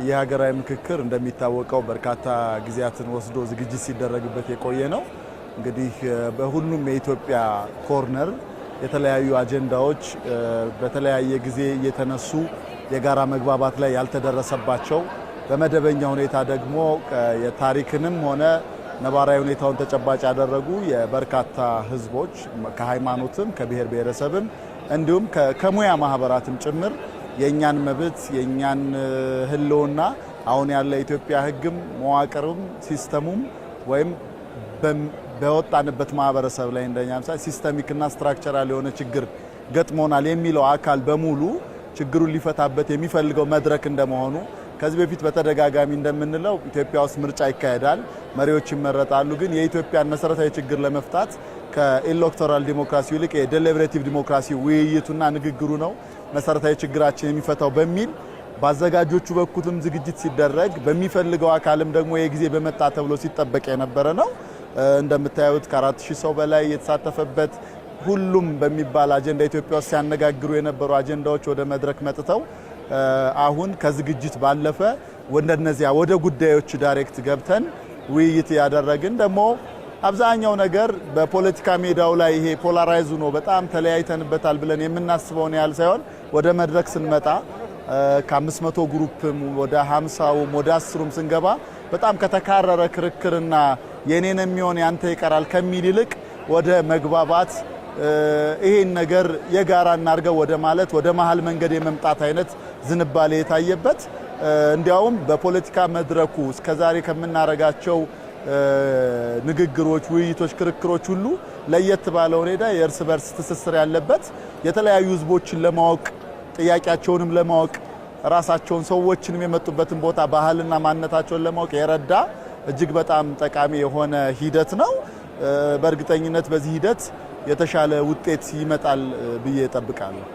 የሀገራዊ ምክክር እንደሚታወቀው በርካታ ጊዜያትን ወስዶ ዝግጅት ሲደረግበት የቆየ ነው። እንግዲህ በሁሉም የኢትዮጵያ ኮርነር የተለያዩ አጀንዳዎች በተለያየ ጊዜ እየተነሱ የጋራ መግባባት ላይ ያልተደረሰባቸው በመደበኛ ሁኔታ ደግሞ የታሪክንም ሆነ ነባራዊ ሁኔታውን ተጨባጭ ያደረጉ የበርካታ ህዝቦች ከሃይማኖትም ከብሔር ብሔረሰብም እንዲሁም ከሙያ ማህበራትም ጭምር የኛን መብት የኛን ህልውና አሁን ያለ ኢትዮጵያ ህግም መዋቅርም ሲስተሙም ወይም በወጣንበት ማህበረሰብ ላይ እንደኛ ምሳሌ ሲስተሚክና ስትራክቸራል የሆነ ችግር ገጥሞናል የሚለው አካል በሙሉ ችግሩን ሊፈታበት የሚፈልገው መድረክ እንደመሆኑ ከዚህ በፊት በተደጋጋሚ እንደምንለው ኢትዮጵያ ውስጥ ምርጫ ይካሄዳል፣ መሪዎች ይመረጣሉ። ግን የኢትዮጵያን መሰረታዊ ችግር ለመፍታት ከኤሌክቶራል ዲሞክራሲ ይልቅ የዴሊብሬቲቭ ዲሞክራሲ ውይይቱና ንግግሩ ነው መሰረታዊ ችግራችን የሚፈታው በሚል ባዘጋጆቹ በኩልም ዝግጅት ሲደረግ በሚፈልገው አካልም ደግሞ የጊዜ በመጣ ተብሎ ሲጠበቅ የነበረ ነው። እንደምታዩት ከ4000 ሰው በላይ የተሳተፈበት ሁሉም በሚባል አጀንዳ ኢትዮጵያ ውስጥ ሲያነጋግሩ የነበሩ አጀንዳዎች ወደ መድረክ መጥተው አሁን ከዝግጅት ባለፈ ወደ ጉዳዮች ዳይሬክት ገብተን ውይይት ያደረግን ደግሞ አብዛኛው ነገር በፖለቲካ ሜዳው ላይ ይሄ ፖላራይዝ ነው በጣም ተለያይተንበታል ብለን የምናስበውን ያህል ሳይሆን ወደ መድረክ ስንመጣ ከ500 ግሩፕም ወደ 50ም ወደ 10ም ስንገባ በጣም ከተካረረ ክርክርና የኔን የሚሆን ያንተ ይቀራል ከሚል ይልቅ ወደ መግባባት ይሄን ነገር የጋራ እናርገው ወደ ማለት ወደ መሃል መንገድ የመምጣት አይነት ዝንባሌ የታየበት እንዲያውም በፖለቲካ መድረኩ እስከዛሬ ከምናረጋቸው ንግግሮች፣ ውይይቶች፣ ክርክሮች ሁሉ ለየት ባለ ሁኔታ የእርስ በርስ ትስስር ያለበት የተለያዩ ህዝቦችን ለማወቅ ጥያቄያቸውንም ለማወቅ ራሳቸውን ሰዎችንም የመጡበትን ቦታ ባህልና ማንነታቸውን ለማወቅ የረዳ እጅግ በጣም ጠቃሚ የሆነ ሂደት ነው። በእርግጠኝነት በዚህ ሂደት የተሻለ ውጤት ይመጣል ብዬ እጠብቃለሁ።